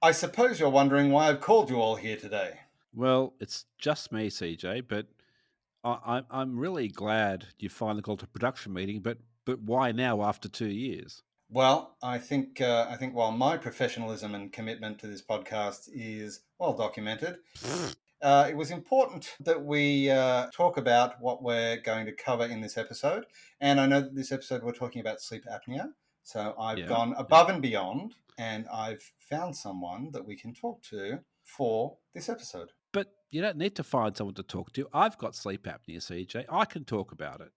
I suppose you're wondering why I've called you all here today. Well, it's just me, CJ, but I'm really glad you finally called a production meeting. But why now after 2 years? Well, I think while my professionalism and commitment to this podcast is well documented, it was important that we talk about what we're going to cover in this episode. And I know that this episode we're talking about sleep apnea. So I've Yeah. gone above and beyond, and I've found someone that we can talk to for this episode. But you don't need to find someone to talk to. I've got sleep apnea, CJ. I can talk about it.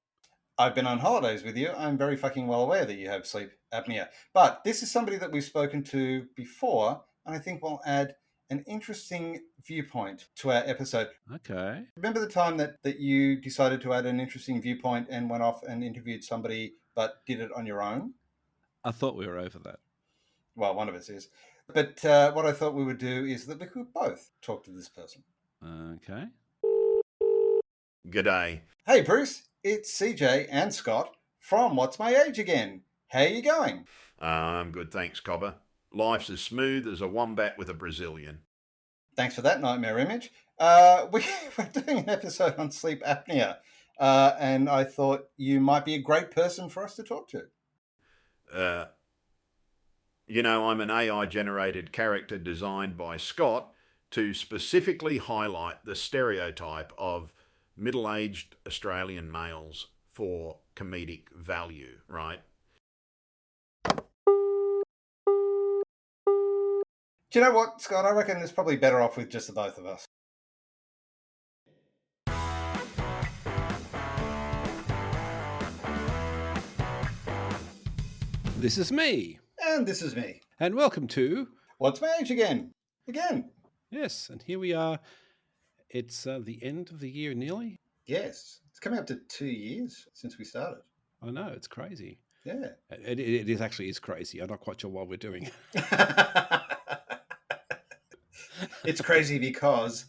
I've been on holidays with you. I'm very fucking well aware that you have sleep apnea. But this is somebody that we've spoken to before, and I think we'll add an interesting viewpoint to our episode. Okay. Remember the time that you decided to add an interesting viewpoint and went off and interviewed somebody but did it on your own? I thought we were over that. Well, one of us is. But what I thought we would do is that we could both talk to this person. Okay. G'day. Hey, Bruce, it's CJ and Scott from What's My Age Again. How you going? I'm good, thanks, Cobber. Life's as smooth as a wombat with a Brazilian. Thanks for that nightmare image. We're doing an episode on sleep apnea, and I thought you might be a great person for us to talk to. I'm an AI-generated character designed by Scott to specifically highlight the stereotype of middle-aged Australian males for comedic value, right? Do you know what, Scott? I reckon it's probably better off with just the both of us. This is me. And this is me. And welcome to What's My Age Again? Again. Yes, and here we are. It's the end of the year nearly. Yes. It's coming up to 2 years since we started. I know, it's crazy. Yeah. It is actually is crazy. I'm not quite sure why we're doing it. It's crazy because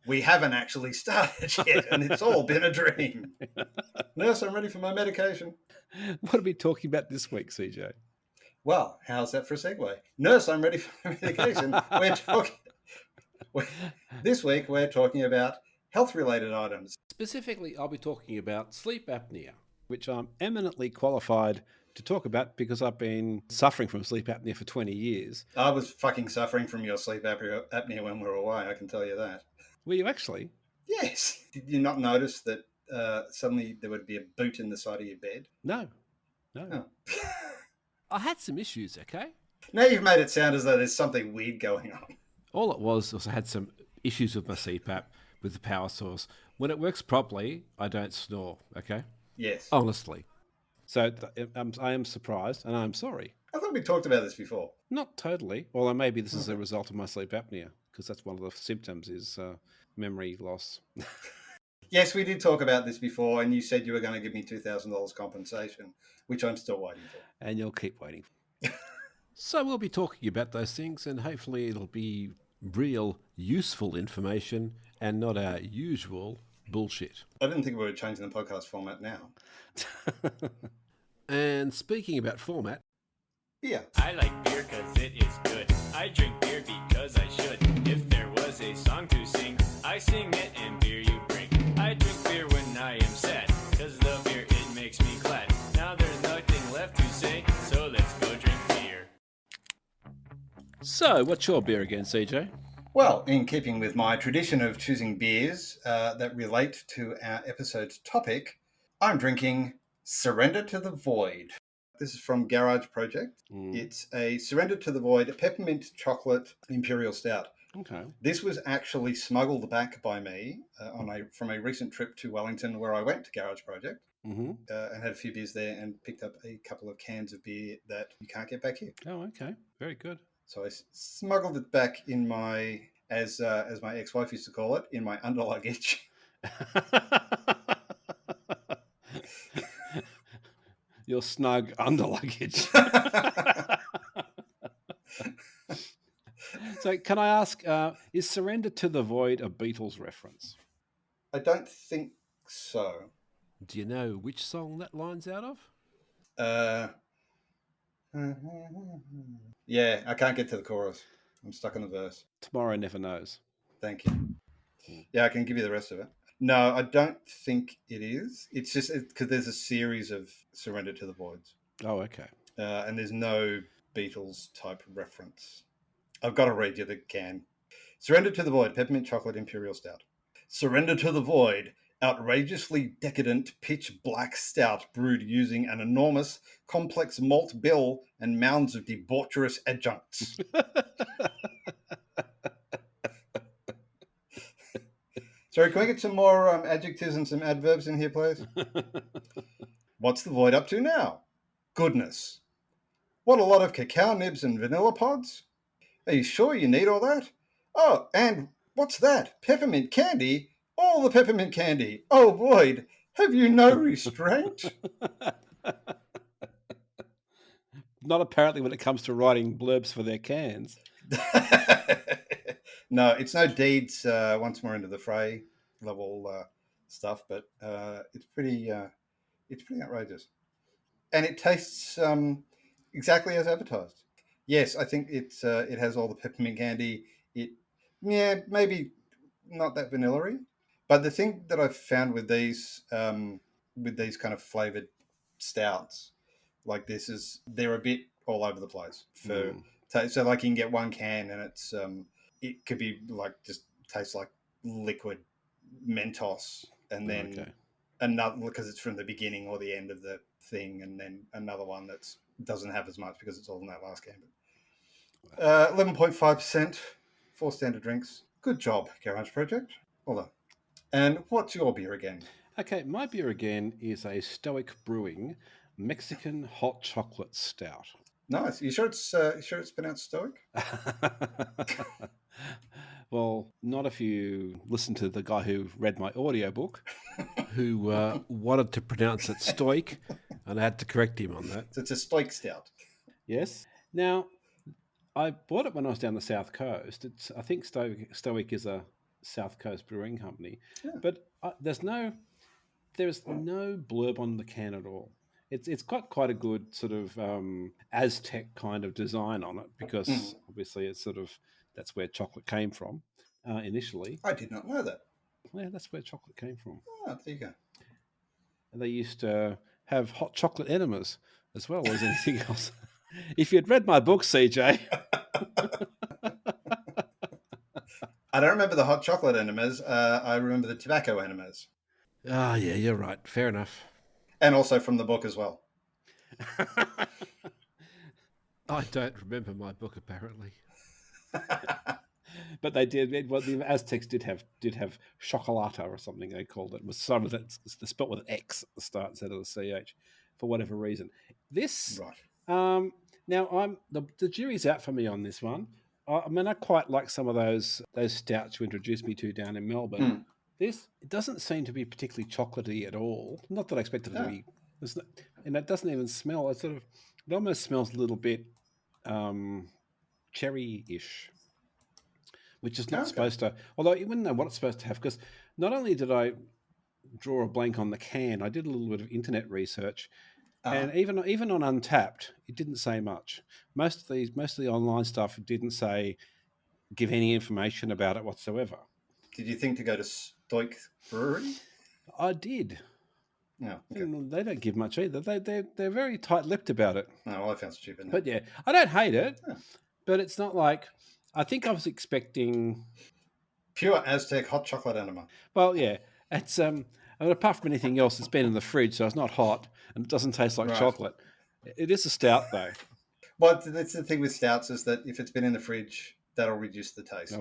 we haven't actually started yet, and it's all been a dream. Nurse, I'm ready for my medication. What are we talking about this week, CJ? Well, how's that for a segue? Nurse, I'm ready for my medication. This week we're talking about health-related items. Specifically, I'll be talking about sleep apnea, which I'm eminently qualified to talk about because I've been suffering from sleep apnea for 20 years. I was fucking suffering from your sleep apnea when we were away, I can tell you that. Were you actually? Yes. Did you not notice that suddenly there would be a boot in the side of your bed? No. Oh. I had some issues, okay? Now you've made it sound as though there's something weird going on. All it was I had some issues with my CPAP, with the power source. When it works properly, I don't snore, okay? Yes. Honestly. So I am surprised, and I'm sorry. I thought we talked about this before. Not totally. Although maybe this is a result of my sleep apnea, because that's one of the symptoms is memory loss. Yes, we did talk about this before, and you said you were going to give me $2,000 compensation, which I'm still waiting for. And you'll keep waiting. So we'll be talking about those things, and hopefully it'll be real, useful information and not our usual bullshit. I didn't think we were changing the podcast format now. And speaking about format, Beer. I like beer cause it is good. I drink beer because I should. If there was a song to sing, I sing it and beer you bring. I drink beer when I am sad, cause the beer it makes me glad. Now there's nothing left to say, so let's go drink beer. so what's your beer again, CJ? Well, in keeping with my tradition of choosing beers that relate to our episode's topic, I'm drinking Surrender to the Void. This is from Garage Project. It's a Surrender to the Void Peppermint Chocolate Imperial Stout. Okay. This was actually smuggled back by me from a recent trip to Wellington where I went to Garage Project and had a few beers there and picked up a couple of cans of beer that you can't get back here. Oh, okay. Very good. So I smuggled it back in my, as my ex-wife used to call it, in my underluggage. Your snug underluggage. So can I ask, is Surrender to the Void a Beatles reference? I don't think so. Do you know which song that line's out of? Yeah, I can't get to the chorus. I'm stuck on the verse. Tomorrow never knows. Thank you. Yeah, I can give you the rest of it. No, I don't think it is. It's just because there's a series of Surrender to the Voids. Oh, okay. And there's no Beatles type reference. I've got to read you the can. Surrender to the Void, Peppermint Chocolate Imperial Stout. Surrender to the Void, outrageously decadent pitch black stout brewed using an enormous complex malt bill and mounds of debaucherous adjuncts. Sorry, can we get some more adjectives and some adverbs in here, please? What's the Void up to now? Goodness. What a lot of cacao nibs and vanilla pods? Are you sure you need all that? Oh, and what's that? Peppermint candy? All the peppermint candy. Oh, Void, have you no restraint? Not apparently when it comes to writing blurbs for their cans. No, it's no deeds once more into the fray level stuff, but it's pretty outrageous. And it tastes exactly as advertised. Yes, I think it has all the peppermint candy. Maybe not that vanilla-y. But the thing that I've found with these kind of flavored stouts like this is they're a bit all over the place. So like you can get one can and it's it could be like just tastes like liquid Mentos, and then another because it's from the beginning or the end of the thing, and then another one that's doesn't have as much because it's all in that last can. 11.5%, 4 standard drinks. Good job, Garage Project. Well done. And what's your beer again? Okay, my beer again is a Stoic Brewing Mexican hot chocolate stout. Nice. You sure it's pronounced Stoic? Well, not if you listen to the guy who read my audiobook, who wanted to pronounce it Stoic, and I had to correct him on that. So it's a Stoic stout. Yes. Now, I bought it when I was down the South Coast. I think Stoic is a South Coast brewing company, but there's no blurb on the can at all. It's got quite a good sort of Aztec kind of design on it because obviously it's sort of that's where chocolate came from initially. I did not know that. Yeah, that's where chocolate came from. Oh, there you go. And they used to have hot chocolate enemas as well as anything else. If you'd read my book, CJ. I don't remember the hot chocolate enemas. I remember the tobacco enemas. Ah, yeah, you're right. Fair enough. And also from the book as well. I don't remember my book, apparently. But they did. Well, the Aztecs did have chocolata or something they called it. It was some of that spelled with an X at the start instead of the CH for whatever reason. This right. Now the jury's out for me on this one. I mean, I quite like some of those stouts you introduced me to down in Melbourne. This it doesn't seem to be particularly chocolatey at all. Not that I expected it to be. And it doesn't even smell. It almost smells a little bit cherry-ish, which is not supposed to. Although you wouldn't know what it's supposed to have, because not only did I draw a blank on the can, I did a little bit of internet research, and even on Untapped, it didn't say much. Most of the online stuff didn't give any information about it whatsoever. Did you think to go to Stoic Brewery? I did. No, okay. They don't give much either. They're very tight-lipped about it. No, well, I found stupid. But yeah, I don't hate it, but it's not like I think I was expecting pure Aztec hot chocolate enema. Well, yeah, it's I mean, apart from anything else, it's been in the fridge, so it's not hot and it doesn't taste like chocolate. It is a stout, though. Well, that's the thing with stouts is that if it's been in the fridge, that'll reduce the taste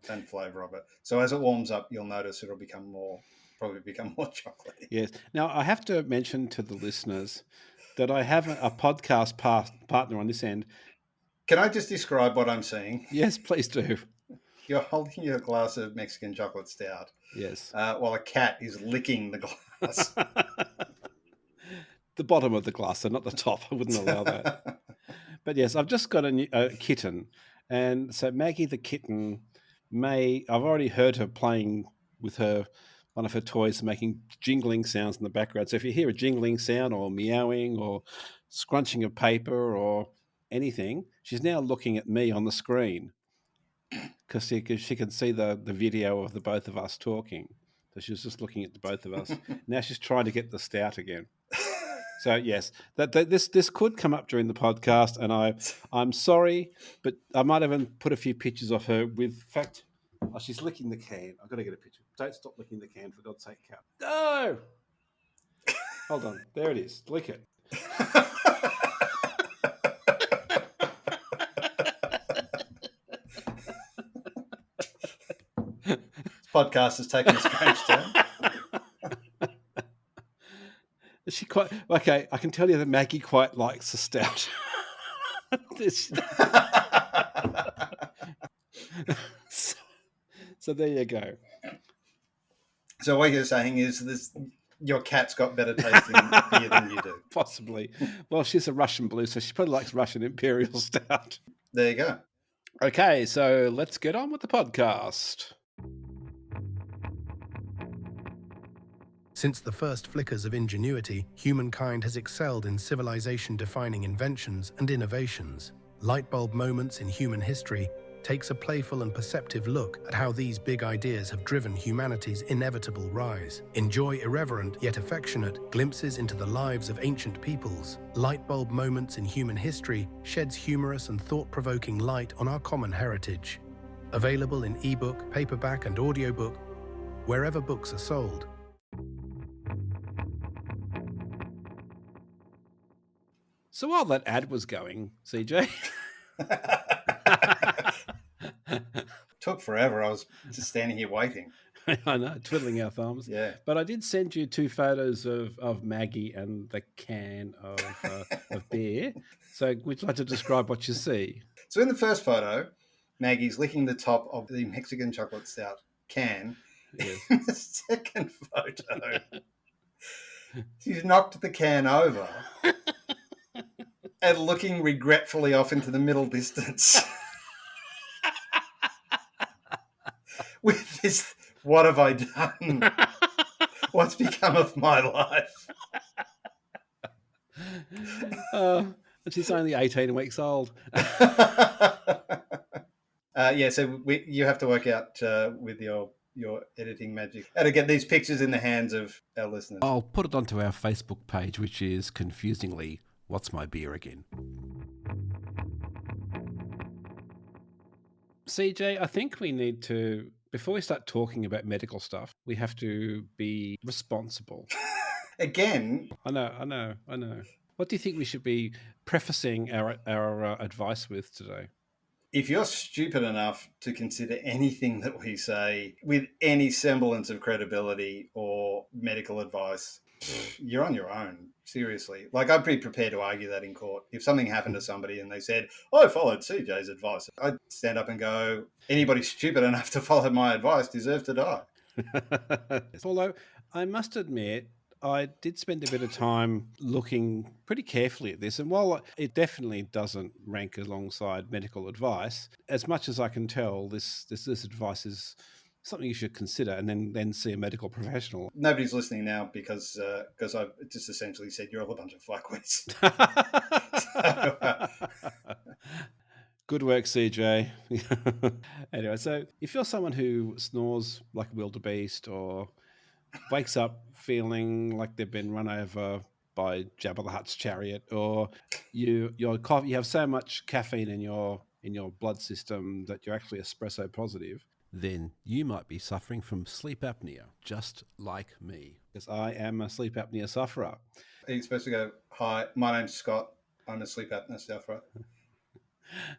and flavour of it. So as it warms up, you'll notice it'll probably become more chocolatey. Yes. Now, I have to mention to the listeners that I have a podcast partner on this end. Can I just describe what I'm seeing? Yes, please do. You're holding your glass of Mexican chocolate stout. Yes. While a cat is licking the glass. The bottom of the glass, so not the top. I wouldn't allow that. But yes, I've just got a kitten. And so Maggie the kitten I've already heard her playing with one of her toys, making jingling sounds in the background. So if you hear a jingling sound or meowing or scrunching of paper or anything, she's now looking at me on the screen. because she can see the video of the both of us talking. So she was just looking at the both of us. Now she's trying to get the stout again. So yes, this could come up during the podcast, and I'm sorry, but I might even put a few pictures of her with. In fact, she's licking the can. I've got to get a picture. Don't stop licking the can, for God's sake, Cat. No. Hold on. There it is. Lick it. This podcast has taken a strange turn. Is she quite okay? I can tell you that Maggie quite likes the stout. So there you go. So what you're saying is this: your cat's got better tasting beer than you do. Possibly. Well, she's a Russian blue, so she probably likes Russian Imperial stout. There you go. Okay, so let's get on with the podcast. Since the first flickers of ingenuity, humankind has excelled in civilization-defining inventions and innovations. Lightbulb moments in human history takes a playful and perceptive look at how these big ideas have driven humanity's inevitable rise. Enjoy irreverent yet affectionate glimpses into the lives of ancient peoples. Lightbulb moments in human history sheds humorous and thought-provoking light on our common heritage. Available in ebook, paperback, and audiobook, wherever books are sold. So while that ad was going, CJ... Took forever. I was just standing here waiting. I know, twiddling our thumbs. Yeah. But I did send you 2 photos of Maggie and the can of beer. So would you like to describe what you see? So in the first photo, Maggie's licking the top of the Mexican chocolate stout can. Yes. In the second photo, she's knocked the can over and looking regretfully off into the middle distance. With this, what have I done? What's become of my life? And she's only 18 weeks old. So you have to work out with your editing magic how to get these pictures in the hands of our listeners. I'll put it onto our Facebook page, which is confusingly, What's My Beer Again? CJ, I think we need to, before we start talking about medical stuff, we have to be responsible. Again? I know. What do you think we should be prefacing our advice with today? If you're stupid enough to consider anything that we say with any semblance of credibility or medical advice, you're on your own. Seriously. Like, I'd be prepared to argue that in court. If something happened to somebody and they said, I followed CJ's advice, I'd stand up and go, anybody stupid enough to follow my advice deserves to die. Although, I must admit, I did spend a bit of time looking pretty carefully at this. And while it definitely doesn't rank alongside medical advice, as much as I can tell, this advice is something you should consider, and then see a medical professional. Nobody's listening now because I've just essentially said you're all a bunch of fuckwits. Good work, CJ. Anyway, so if you're someone who snores like a wildebeest or wakes up feeling like they've been run over by Jabba the Hutt's chariot, or you have so much caffeine in your blood system that you're actually espresso positive, then you might be suffering from sleep apnea, just like me, because I am a sleep apnea sufferer. Are you supposed to go, hi, my name's Scott, I'm a sleep apnea sufferer?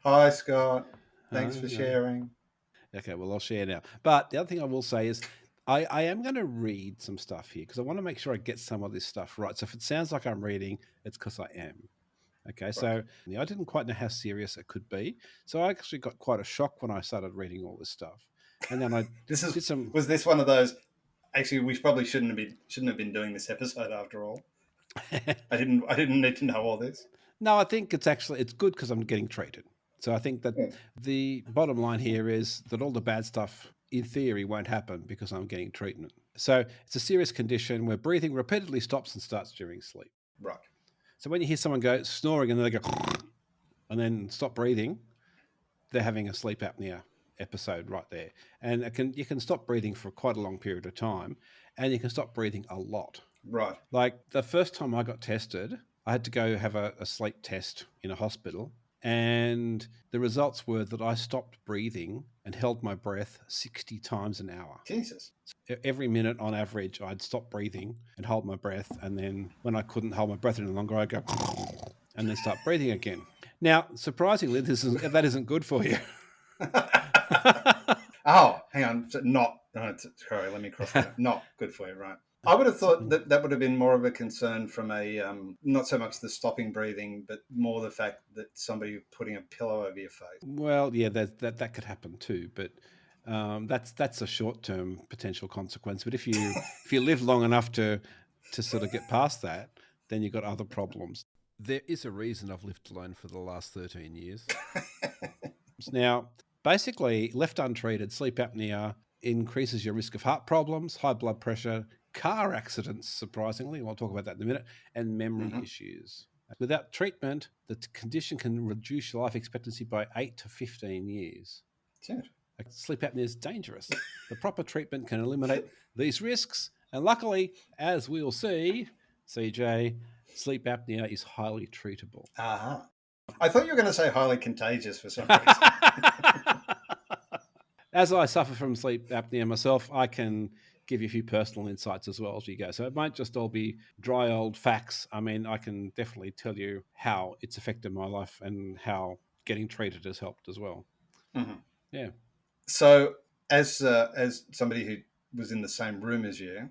Hi, Scott, thanks for sharing. Okay, well, I'll share now. But the other thing I will say is I am going to read some stuff here because I want to make sure I get some of this stuff right. So if it sounds like I'm reading, it's because I am. Okay, right. So I didn't quite know how serious it could be. So I actually got quite a shock when I started reading all this stuff. And then Was this one of those? Actually, we probably shouldn't have been doing this episode after all. I didn't need to know all this. No, I think it's good because I'm getting treated. So I think that the bottom line here is that all the bad stuff, in theory, won't happen because I'm getting treatment. So it's a serious condition where breathing repeatedly stops and starts during sleep. Right. So when you hear someone go snoring and then they go and then stop breathing, they're having a sleep apnea episode right there. And you can stop breathing for quite a long period of time, and you can stop breathing a lot. Right. Like the first time I got tested, I had to go have a sleep test in a hospital. And the results were that I stopped breathing and held my breath 60 times an hour. Jesus. So every minute on average, I'd stop breathing and hold my breath. And then when I couldn't hold my breath any longer, I'd go and then start breathing again. Now, surprisingly, that isn't good for you. Oh, hang on. Sorry, let me cross that. Not good for you, right? I would have thought that would have been more of a concern from a not so much the stopping breathing, but more the fact that somebody putting a pillow over your face. Well, yeah, that could happen too, but that's a short-term potential consequence. But if you live long enough to sort of get past that, then you've got other problems. There is a reason I've lived alone for the last 13 years. Now, basically, left untreated, sleep apnea increases your risk of heart problems, high blood pressure, car accidents, surprisingly, we'll talk about that in a minute, and memory issues. Without treatment, the condition can reduce your life expectancy by 8 to 15 years. Dude. Sleep apnea is dangerous. The proper treatment can eliminate these risks. And luckily, as we'll see, CJ, sleep apnea is highly treatable. Uh-huh. I thought you were going to say highly contagious for some reason. As I suffer from sleep apnea myself, I can give you a few personal insights as well as we go. So it might just all be dry old facts. I mean, I can definitely tell you how it's affected my life and how getting treated has helped as well. Mm-hmm. Yeah. So as somebody who was in the same room as you,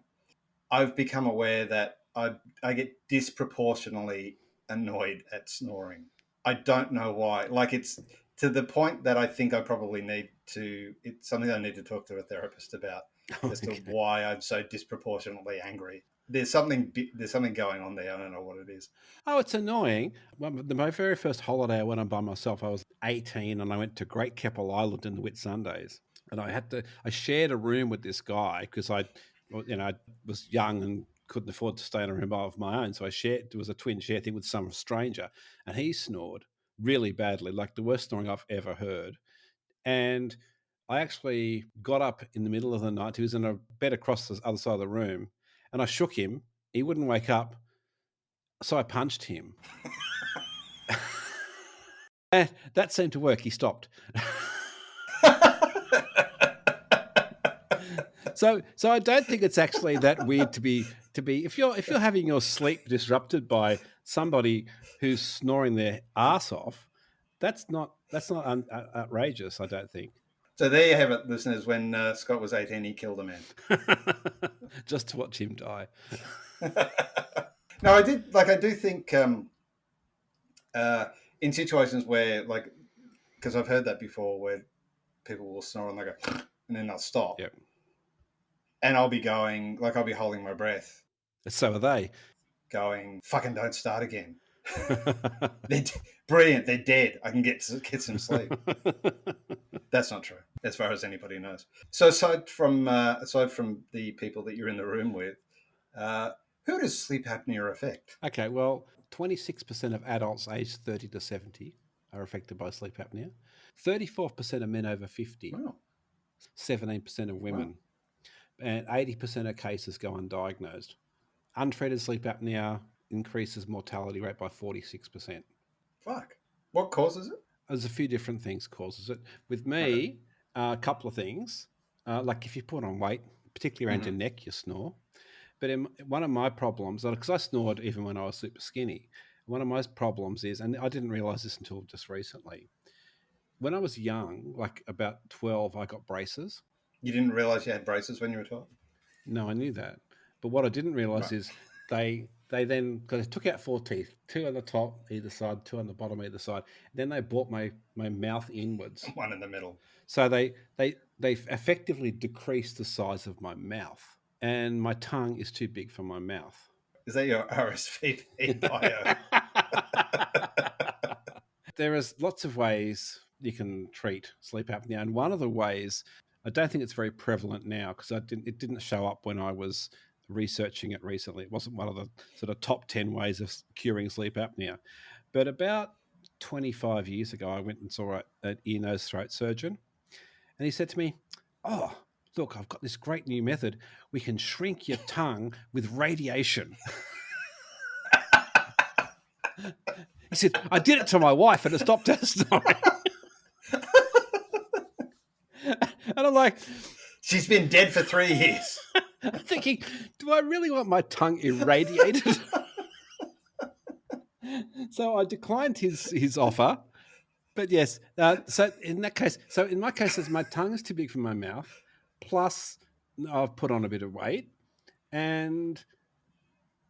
I've become aware that I get disproportionately annoyed at snoring. I don't know why. Like, it's to the point that I think I probably it's something I need to talk to a therapist about as to why I'm so disproportionately angry. There's something going on there. I don't know what it is. Oh, it's annoying. Well, my very first holiday I went on by myself, I was 18 and I went to Great Keppel Island in the Whitsundays. And I shared a room with this guy because I was young and couldn't afford to stay in a room of my own. So there was a twin share thing with some stranger, and he snored really badly, like the worst snoring I've ever heard. And I actually got up in the middle of the night. He was in a bed across the other side of the room, and I shook him. He wouldn't wake up. So I punched him. And that seemed to work. He stopped. So I don't think it's actually that weird to be if you're having your sleep disrupted by somebody who's snoring their ass off, that's not outrageous, I don't think. So there you have it, listeners. When Scott was 18, he killed a man. Just to watch him die. No, I do think in situations where, like, because I've heard that before, where people will snore and they go, and then they'll stop. Yep. And I'll be holding my breath. So are they. Going, fucking don't start again. They're brilliant. They're dead. I can get some sleep. That's not true, as far as anybody knows. So aside from the people that you're in the room with, who does sleep apnea affect? Okay, well, 26% of adults aged 30 to 70 are affected by sleep apnea. 34% of men over 50. Wow. 17% of women. Wow. And 80% of cases go undiagnosed. Untreated sleep apnea increases mortality rate by 46%. Fuck. What causes it? There's a few different things causes it. With me, a couple of things. Like if you put on weight, particularly around your neck, you snore. But one of my problems, because I snored even when I was super skinny, one of my problems is, and I didn't realize this until just recently, when I was young, like about 12, I got braces. You didn't realize you had braces when you were 12? No, I knew that. But what I didn't realize is they then, because they took out 4 teeth, 2 on the top either side, 2 on the bottom either side. Then they brought my mouth inwards. One in the middle. So they effectively decreased the size of my mouth. And my tongue is too big for my mouth. Is that your RSVP bio? There is lots of ways you can treat sleep apnea. And one of the ways, I don't think it's very prevalent now because it didn't show up when I was researching it recently. It wasn't one of the sort of top 10 ways of curing sleep apnea. But about 25 years ago, I went and saw an ear, nose, throat surgeon. And he said to me, "Oh, look, I've got this great new method. We can shrink your tongue with radiation." He said, "I did it to my wife and it stopped her snoring." And I'm like, She's been dead for 3 years. I'm thinking, do I really want my tongue irradiated? So I declined his offer. But yes, so in my case, it's my tongue is too big for my mouth. Plus, I've put on a bit of weight, and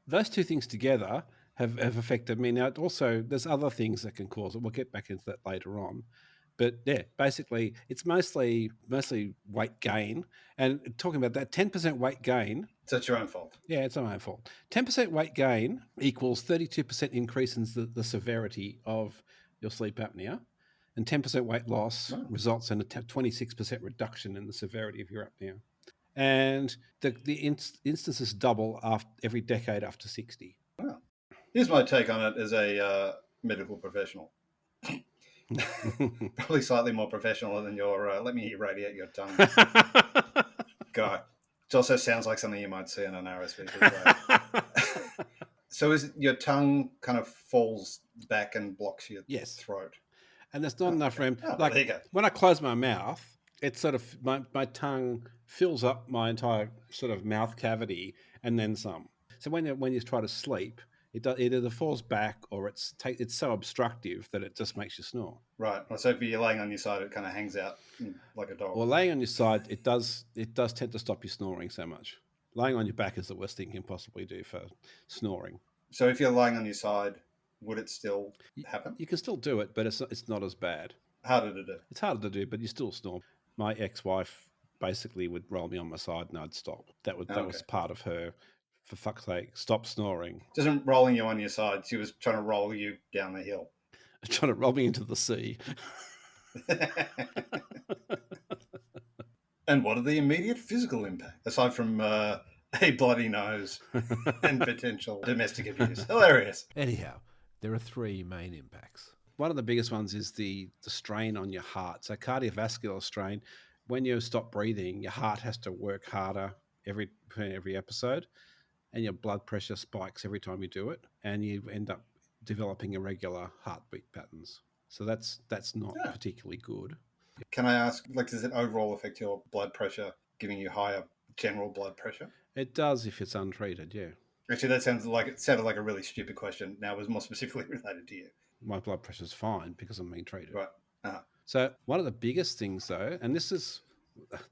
those two things together have affected me. Now, also, there's other things that can cause it. We'll get back into that later on. But yeah, basically, it's mostly weight gain. And talking about that, 10% weight gain. So it's your own fault. Yeah, it's my own fault. 10% weight gain equals 32% increase in the severity of your sleep apnea. And 10% weight loss results in a 26% reduction in the severity of your apnea. And the instances double every decade after 60. Wow. Here's my take on it as a medical professional. Probably slightly more professional than your let me irradiate your tongue guy. It also sounds like something you might see in an RSVP. So is it your tongue kind of falls back and blocks your throat? And there's not enough room. Oh, like there you go. When I close my mouth, it's sort of my tongue fills up my entire sort of mouth cavity and then some. So when you try to sleep, it either falls back or it's so obstructive that it just makes you snore. Right. So if you're laying on your side, it kind of hangs out like a dog. Or laying on your side, it does tend to stop you snoring so much. Laying on your back is the worst thing you can possibly do for snoring. So if you're lying on your side, would it still happen? You can still do it, but it's not as bad. Harder to do. It's harder to do, but you still snore. My ex-wife basically would roll me on my side and I'd stop. That was part of her, for fuck's sake, stop snoring. Isn't rolling you on your side. She was trying to roll you down the hill. Trying to roll me into the sea. And what are the immediate physical impacts, aside from a bloody nose and potential domestic abuse? Hilarious. Anyhow, there are 3 main impacts. One of the biggest ones is the strain on your heart. So cardiovascular strain, when you stop breathing, your heart has to work harder every episode, and your blood pressure spikes every time you do it, and you end up developing irregular heartbeat patterns. So that's not particularly good. Can I ask, does it overall affect your blood pressure, giving you higher general blood pressure? It does if it's untreated, yeah. Actually, that sounded like a really stupid question. Now, it was more specifically related to you. My blood pressure's fine because I'm being treated. Right. Uh-huh. So one of the biggest things, though, and this is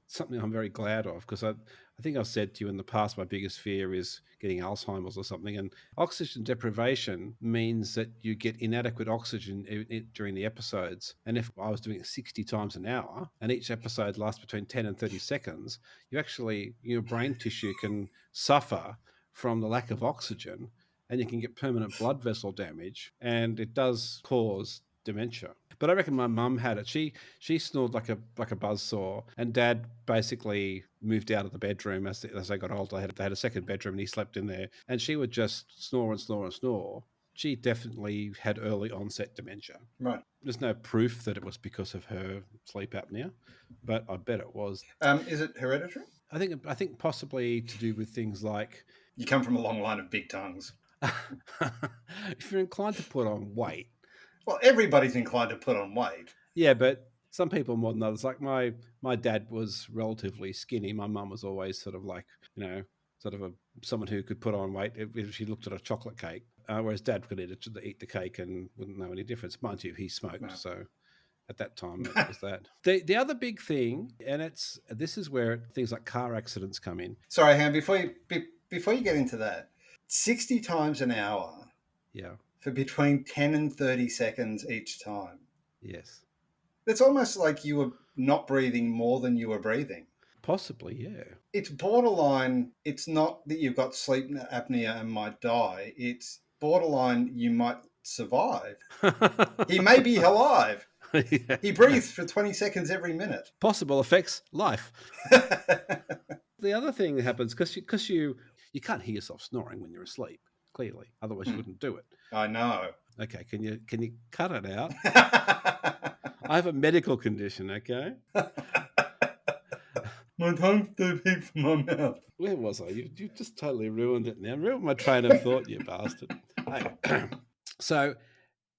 something I'm very glad of, because I think I've said to you in the past, my biggest fear is getting Alzheimer's or something. And oxygen deprivation means that you get inadequate oxygen during the episodes. And if I was doing it 60 times an hour, and each episode lasts between 10 and 30 seconds, your brain tissue can suffer from the lack of oxygen, and you can get permanent blood vessel damage, and it does cause dementia. But I reckon my mum had it. She snored like a buzzsaw, and Dad basically moved out of the bedroom as they got older. They had a second bedroom, and he slept in there, and she would just snore and snore and snore. She definitely had early onset dementia. Right. There's no proof that it was because of her sleep apnea, but I bet it was. Is it hereditary? I think possibly to do with things like you come from a long line of big tongues. If you're inclined to put on weight. Well, everybody's inclined to put on weight. Yeah, but some people more than others. Like my dad was relatively skinny. My mum was always sort of like, someone who could put on weight if she looked at a chocolate cake. Whereas Dad could eat the cake and wouldn't know any difference. Mind you, he smoked, no. So at that time it was that. The other big thing, and this is where things like car accidents come in. Sorry, Han, before you get into that, 60 times an hour. Yeah. For between 10 and 30 seconds each time. Yes. It's almost like you were not breathing more than you were breathing. Possibly, yeah. It's borderline. It's not that you've got sleep apnea and might die. It's borderline you might survive. He may be alive. Yeah. He breathes for 20 seconds every minute. Possible effects, life. The other thing that happens, because you can't hear yourself snoring when you're asleep. Clearly, otherwise you wouldn't do it. I know. Okay, can you cut it out? I have a medical condition. Okay. My tongue's too big for my mouth. Where was I? You just totally ruined it now. Ruined my train of thought, you bastard. Hey. So,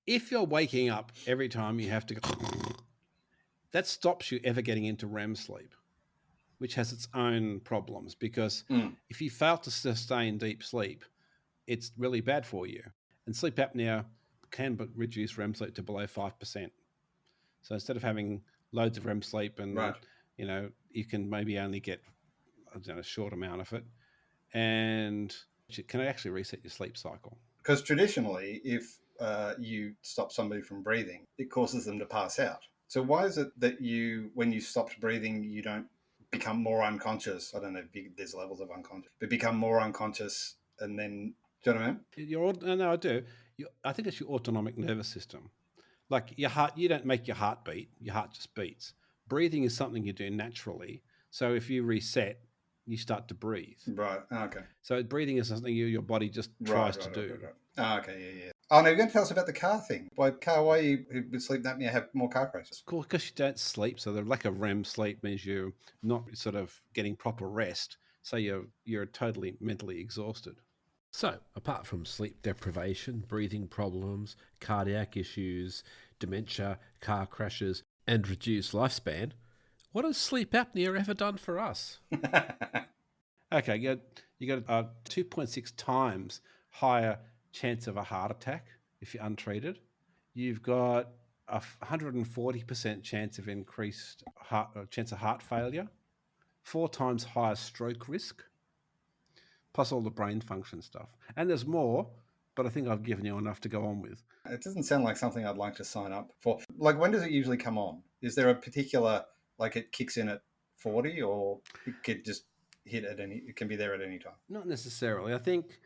if you're waking up every time you have to go, that stops you ever getting into REM sleep, which has its own problems because if you fail to sustain deep sleep, it's really bad for you. And sleep apnea can reduce REM sleep to below 5%. So instead of having loads of REM sleep and, you can maybe only get a short amount of it. And it can actually reset your sleep cycle. Because traditionally, if you stop somebody from breathing, it causes them to pass out. So why is it that when you stopped breathing, you don't become more unconscious? I don't know if there's levels of unconscious, but become more unconscious and then, do you know what I mean? No, I do. I think it's your autonomic nervous system. Like your heart, you don't make your heart beat. Your heart just beats. Breathing is something you do naturally. So if you reset, you start to breathe. Right. Okay. So breathing is something your body just tries to do. Right. Okay. Yeah. Oh, no, you're going to tell us about the car thing. Why you with sleep apnea have more car crashes? Cool, because you don't sleep. So the lack of REM sleep means you're not sort of getting proper rest. So you're totally mentally exhausted. So, apart from sleep deprivation, breathing problems, cardiac issues, dementia, car crashes, and reduced lifespan, what has sleep apnea ever done for us? Okay, you got a 2.6 times higher chance of a heart attack if you're untreated. You've got a 140% chance of increased chance of heart failure, 4 times higher stroke risk, plus all the brain function stuff. And there's more, but I think I've given you enough to go on with. It doesn't sound like something I'd like to sign up for. Like, when does it usually come on? Is there a particular, like, it kicks in at 40, or it could just hit it can be there at any time? Not necessarily. I think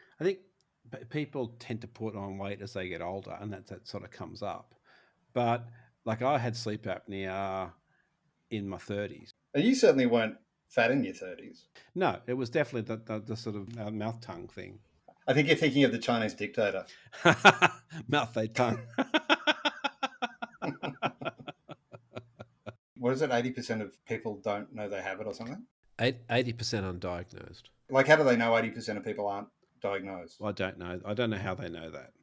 people tend to put on weight as they get older, and that sort of comes up. But like I had sleep apnea in my 30s. And you certainly weren't fat in your 30s. No, it was definitely the sort of mouth tongue thing. I think you're thinking of the Chinese dictator. Mouth they tongue. What is it? 80% of people don't know they have it or something? 80% undiagnosed. Like, how do they know 80% of people aren't diagnosed? Well, I don't know. I don't know how they know that.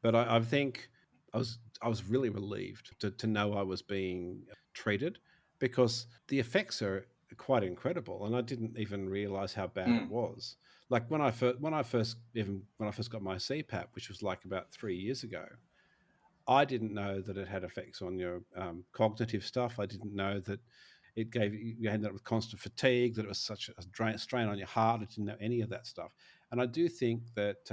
But I think I was really relieved to know I was being treated, because the effects are quite incredible, and I didn't even realize how bad it was. Like when I first got my CPAP, which was like about 3 years ago, I didn't know that it had effects on your cognitive stuff. I didn't know that you ended up with constant fatigue, that it was such a strain on your heart. I didn't know any of that stuff. And I do think that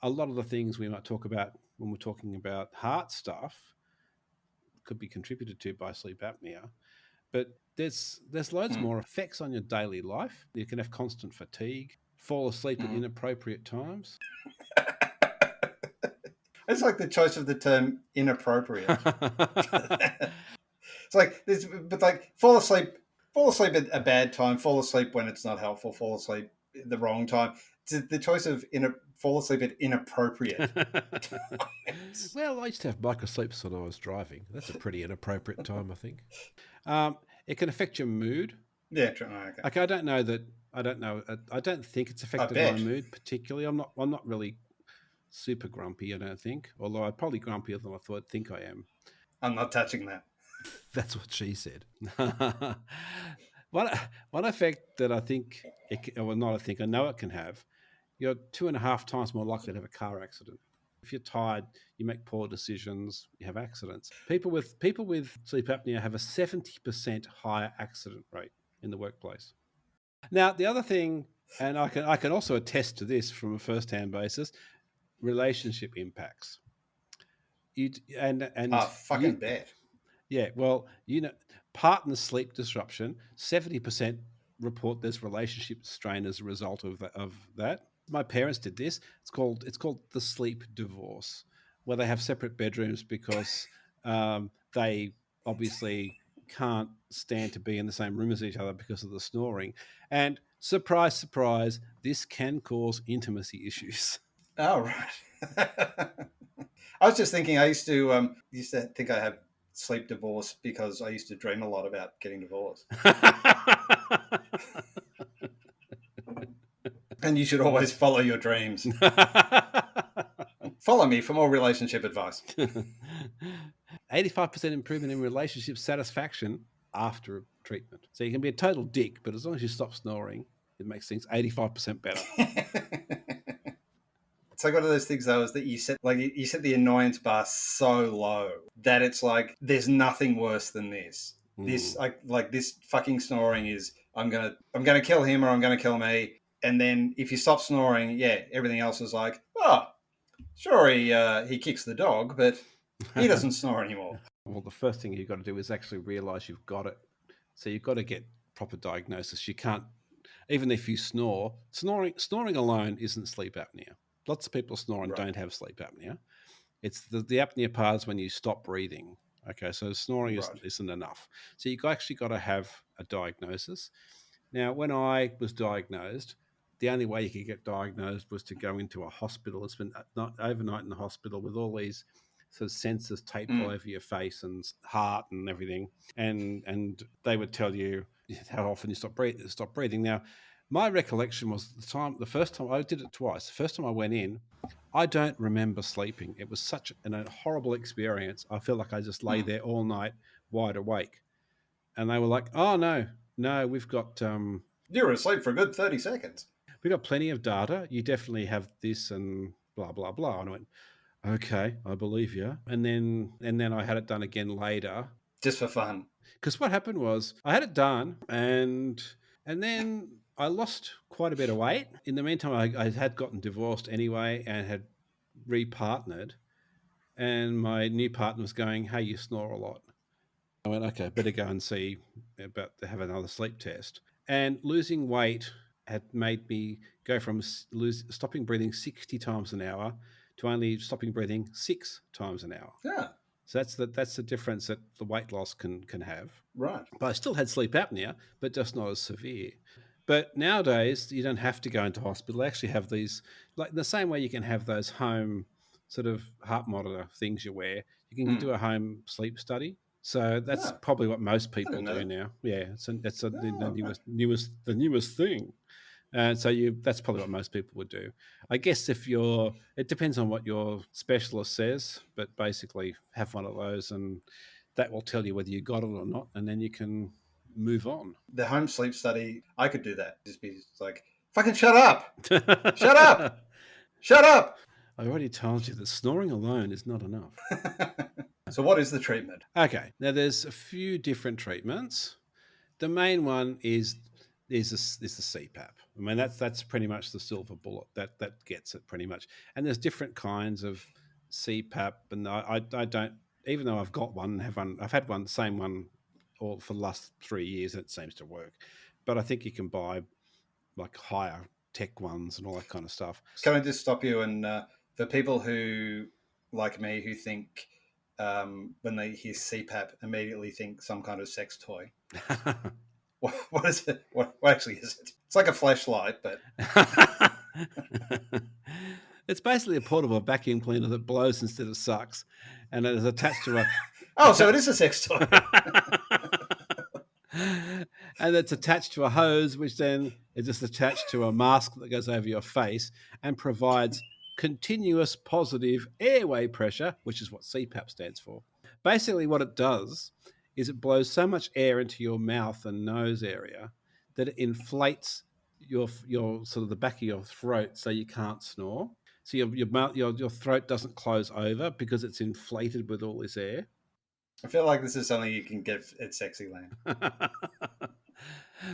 a lot of the things we might talk about when we're talking about heart stuff could be contributed to by sleep apnea. But there's loads more effects on your daily life. You can have constant fatigue, fall asleep at inappropriate times. It's like the choice of the term inappropriate. It's like, fall asleep at a bad time, fall asleep when it's not helpful, fall asleep at the wrong time. It's the choice of fall asleep at inappropriate times. Well, I used to have microsleeps when I was driving. That's a pretty inappropriate time, I think. It can affect your mood. Yeah, true. Okay. Like I don't know. I don't think it's affected my mood particularly. I'm not really super grumpy, I don't think. Although I'm probably grumpier than I think I am. I'm not touching that. That's what she said. One effect that I think, I know it can have, you're 2.5 times more likely to have a car accident. If you're tired, you make poor decisions, you have accidents. People with sleep apnea have a 70% higher accident rate in the workplace. Now, the other thing, and I can also attest to this from a first-hand basis, relationship impacts. Bet. Yeah, well, partner sleep disruption, 70% report there's relationship strain as a result of that. My parents did this. It's called the sleep divorce, where they have separate bedrooms because they obviously can't stand to be in the same room as each other because of the snoring. And surprise, surprise, this can cause intimacy issues. Oh, right. I was just thinking, I used to think I had sleep divorce because I used to dream a lot about getting divorced. And you should always follow your dreams. Follow me for more relationship advice. 85% improvement in relationship satisfaction after treatment. So you can be a total dick, but as long as you stop snoring, it makes things 85% better. It's like one of those things, though, is that you set the annoyance bar so low that it's like there's nothing worse than this. This like this fucking snoring is I'm gonna kill him or I'm gonna kill me. And then if you stop snoring, yeah, everything else is like, oh, sure, he kicks the dog, but he doesn't snore anymore. Well, the first thing you've got to do is actually realize you've got it. So you've got to get proper diagnosis. You can't, even if you snore, snoring alone isn't sleep apnea. Lots of people snore and don't have sleep apnea. It's the apnea part is when you stop breathing. Okay, so snoring isn't enough. So you've actually got to have a diagnosis. Now, when I was diagnosed, the only way you could get diagnosed was to go into a hospital. It's been overnight in the hospital with all these sort of sensors taped all over your face and heart and everything, and they would tell you how often you stop breathing. Now, my recollection was the first time I did it twice. The first time I went in, I don't remember sleeping. It was such a horrible experience. I feel like I just lay there all night wide awake, and they were like, "Oh no, we've got you were asleep for a good 30 seconds. We've got plenty of data. You definitely have this and blah blah blah." And I went, "Okay, I believe you." And then I had it done again later, just for fun. Because what happened was I had it done, and then I lost quite a bit of weight. In the meantime, I had gotten divorced anyway and had repartnered. And my new partner was going, "Hey, you snore a lot." I went, "Okay, better go and see about to have another sleep test." And losing weight had made me go from stopping breathing 60 times an hour to only stopping breathing 6 times an hour. Yeah. So that's the difference that the weight loss can have. Right. But I still had sleep apnea, but just not as severe. But nowadays, you don't have to go into hospital. They actually have these, like the same way you can have those home sort of heart monitor things you wear. You can do a home sleep study. So that's probably what most people do now. Yeah, that's the newest thing. So that's probably what most people would do. I guess it depends on what your specialist says, but basically have one of those and that will tell you whether you got it or not, and then you can move on. The home sleep study, I could do that. Just be like, fucking shut up! Shut up! Shut up! I already told you that snoring alone is not enough. So what is the treatment? Okay, now there's a few different treatments. The main one is the CPAP. I mean, that's pretty much the silver bullet. That gets it pretty much. And there's different kinds of CPAP, and I don't, even though I've got one, I've had the same one all for the last 3 years, and it seems to work. But I think you can buy like higher tech ones and all that kind of stuff. Can I just stop you? And for people who, like me, who think when they hear CPAP, immediately think some kind of sex toy. What is it? What actually is it? It's like a flashlight, but it's basically a portable vacuum cleaner that blows instead of sucks, and it is attached to a. So it is a sex toy. And it's attached to a hose, which then is just attached to a mask that goes over your face and provides continuous positive airway pressure, which is what CPAP stands for. Basically, what it does is it blows so much air into your mouth and nose area that it inflates your sort of the back of your throat so you can't snore. So your throat doesn't close over because it's inflated with all this air. I feel like this is something you can get at Sexyland.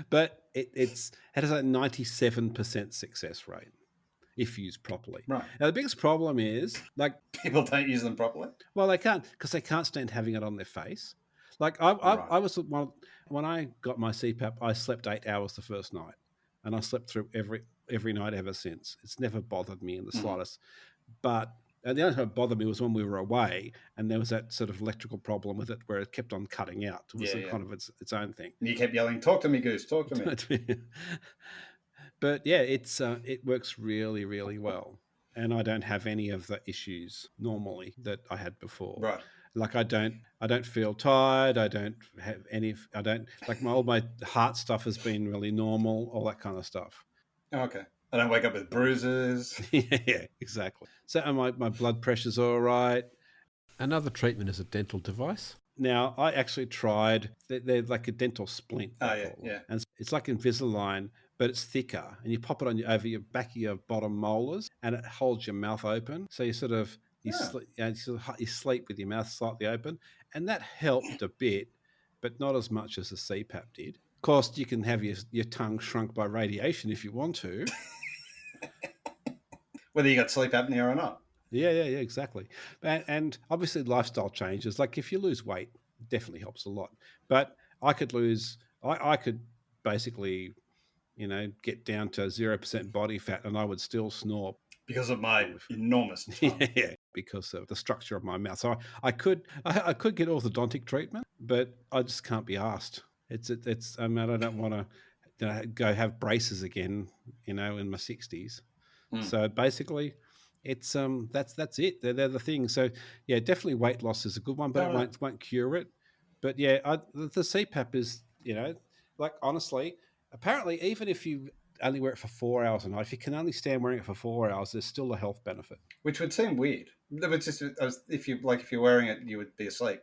But it has a 97% success rate if used properly. Right. Now, the biggest problem is, like... people don't use them properly? Well, they can't, because they can't stand having it on their face. Like, I was... when I got my CPAP, I slept 8 hours the first night. And I slept through every night ever since. It's never bothered me in the slightest. But... And the only time it bothered me was when we were away, and there was that sort of electrical problem with it where it kept on cutting out. It was kind of its own thing. And you kept yelling, "Talk to me, Goose, talk to me." But yeah, it works really, really well. And I don't have any of the issues normally that I had before. Right. Like I don't feel tired. I don't have any. I don't like all my heart stuff has been really normal. All that kind of stuff. Okay. I don't wake up with bruises. Yeah, exactly. So and my blood pressure's all right. Another treatment is a dental device. Now I actually tried. They're like a dental splint. Oh yeah, yeah. And it's like Invisalign, but it's thicker, and you pop it on over your back of your bottom molars, and it holds your mouth open. So you sort of you sleep with your mouth slightly open, and that helped a bit, but not as much as the CPAP did. Of course, you can have your tongue shrunk by radiation if you want to. Whether you got sleep apnea or not. Yeah, exactly. And obviously lifestyle changes. Like if you lose weight, it definitely helps a lot. But I could basically, get down to 0% body fat and I would still snore. Because of my enormous tongue. Yeah, because of the structure of my mouth. So I could get orthodontic treatment, but I just can't be asked. It's I don't want to go have braces again, in my 60s. So basically, it's that's it. They're the things. So yeah, definitely weight loss is a good one, but it won't cure it. But yeah, the CPAP is like honestly, apparently even if you only wear it for 4 hours a night, if you can only stand wearing it for 4 hours, there's still a health benefit. Which would seem weird. But just if you're wearing it, you would be asleep.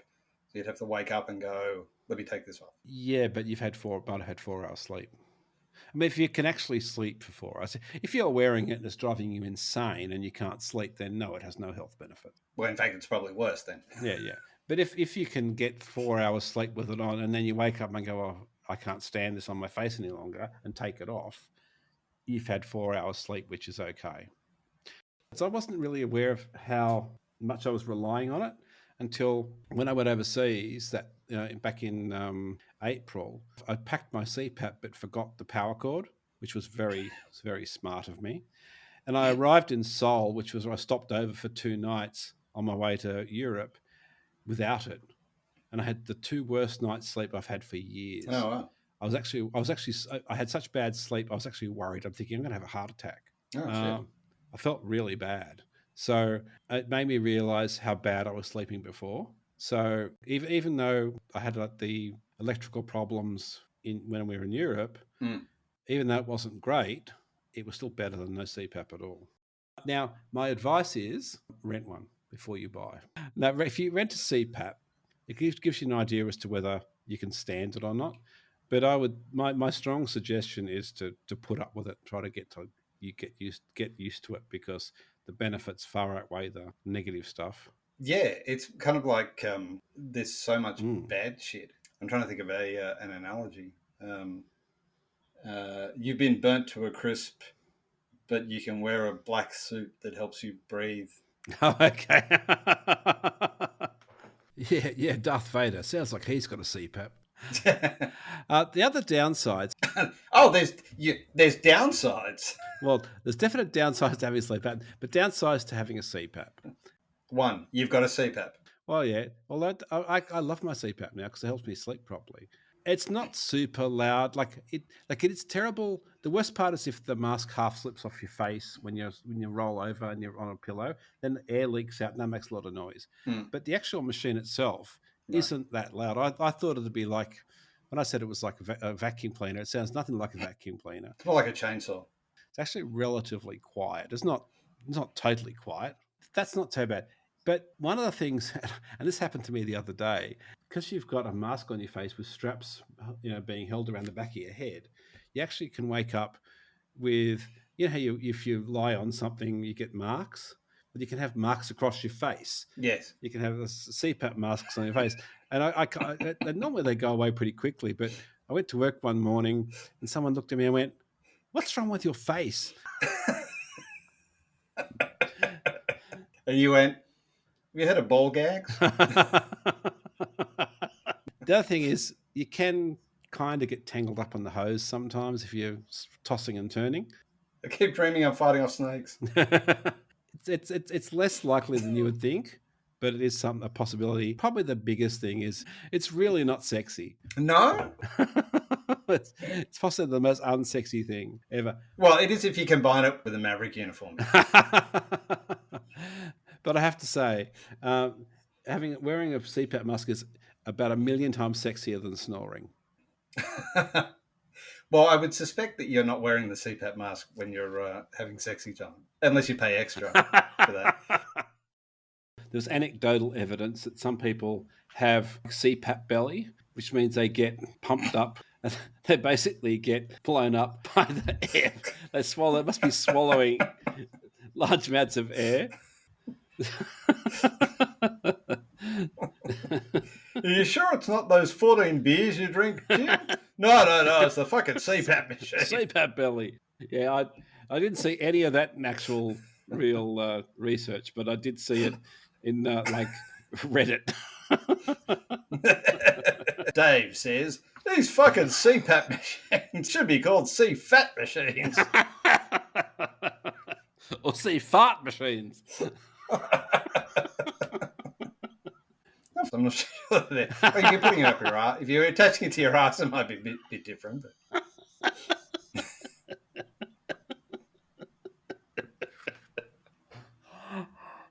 So you'd have to wake up and go, let me take this off. Yeah, but might have had 4 hours sleep. I mean, if you can actually sleep for 4 hours, if you're wearing it and it's driving you insane and you can't sleep, then no, it has no health benefit. Well, in fact, it's probably worse then. Yeah. But if you can get 4 hours sleep with it on and then you wake up and go, oh, I can't stand this on my face any longer and take it off, you've had 4 hours sleep, which is okay. So I wasn't really aware of how much I was relying on it until when I went overseas back in April. I packed my CPAP but forgot the power cord, which was very smart of me. And I arrived in Seoul, which was where I stopped over for 2 nights on my way to Europe without it. And I had the 2 worst nights sleep I've had for years. Oh, wow. I had such bad sleep. I was actually worried. I'm thinking I'm going to have a heart attack. Oh, shit. I felt really bad. So it made me realize how bad I was sleeping before. So even though I had the electrical problems when we were in Europe, even though it wasn't great, it was still better than no CPAP at all. Now, my advice is rent one before you buy. Now, if you rent a CPAP, it gives you an idea as to whether you can stand it or not. But my strong suggestion is to put up with it, try to get used to it, because the benefits far outweigh the negative stuff. Yeah, it's kind of like there's so much bad shit. I'm trying to think of an analogy. You've been burnt to a crisp, but you can wear a black suit that helps you breathe. Oh, okay. Yeah, Darth Vader. Sounds like he's got a CPAP. The other downsides. Oh, there's downsides. Well, there's definite downsides to having sleep apnea, but downsides to having a CPAP. One, you've got a CPAP. Well, yeah. Well, I love my CPAP now because it helps me sleep properly. It's not super loud. It's terrible. The worst part is if the mask half slips off your face when you roll over and you're on a pillow, then the air leaks out and that makes a lot of noise. But the actual machine itself isn't that loud. I thought it'd be like, when I said it was like a vacuum cleaner, it sounds nothing like a vacuum cleaner. It's more like a chainsaw. It's actually relatively quiet. It's not totally quiet. That's not so bad. But one of the things, and this happened to me the other day, because you've got a mask on your face with straps, being held around the back of your head, you actually can wake up with, how if you lie on something, you get marks, but you can have marks across your face. Yes. You can have CPAP masks on your face. And I normally they go away pretty quickly, but I went to work one morning and someone looked at me and went, "What's wrong with your face?" And you went, "Have you had a ball gags?" The other thing is you can kind of get tangled up on the hose sometimes if you're tossing and turning. I keep dreaming I'm fighting off snakes. It's less likely than you would think, but it is a possibility. Probably the biggest thing is it's really not sexy. No? It's possibly the most unsexy thing ever. Well, it is if you combine it with a Maverick uniform. But I have to say, wearing a CPAP mask is about 1,000,000 times sexier than snoring. Well, I would suspect that you're not wearing the CPAP mask when you're having sexy time, unless you pay extra for that. There's anecdotal evidence that some people have CPAP belly, which means they get pumped up. They basically get blown up by the air. They must be swallowing large amounts of air. Are you sure it's not those 14 beers you drink, Jim? No, it's the fucking CPAP machine. CPAP belly. Yeah, I didn't see any of that in actual real research, but I did see it in like Reddit. Dave says, these fucking CPAP machines should be called C-fat machines. Or C-fart machines. I'm not sure that if you're putting it up your ass, if you're attaching it to your ass, it might be a bit different. But...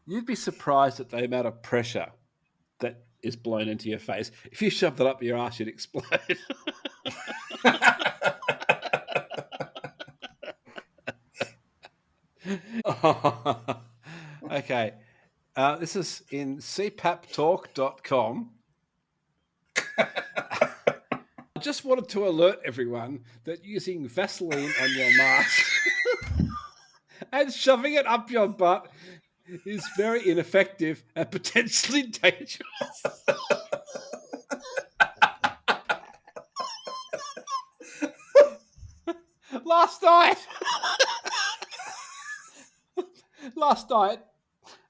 You'd be surprised at the amount of pressure that is blown into your face. If you shoved it up your ass, you'd explode. Okay. This is in cpaptalk.com. I just wanted to alert everyone that using Vaseline on your mask and shoving it up your butt is very ineffective and potentially dangerous. Last night,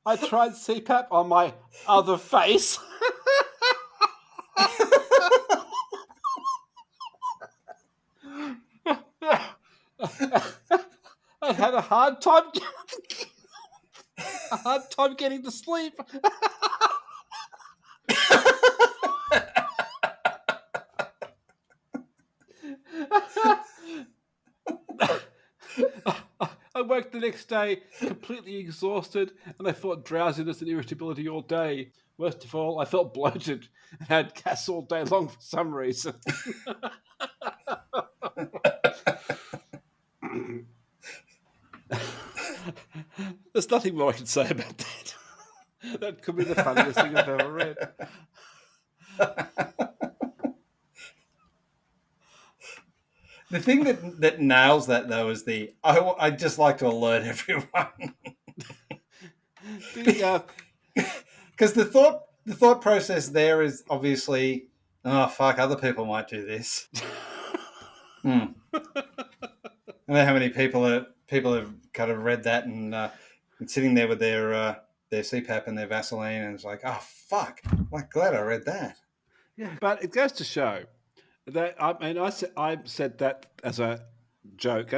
I tried CPAP on my other face. I had a hard time getting to sleep. I woke the next day completely exhausted, and I felt drowsiness and irritability all day. Worst of all, I felt bloated and had gas all day long for some reason. There's nothing more I can say about that. That could be the funniest thing I've ever read. The thing that nails that, though, is I'd just like to alert everyone. Because the thought process there is obviously, oh, fuck, other people might do this. I know how many people have kind of read that and sitting there with their CPAP and their Vaseline, and it's like, oh, fuck, I'm glad I read that. Yeah, but it goes to show that, I said that as a joke.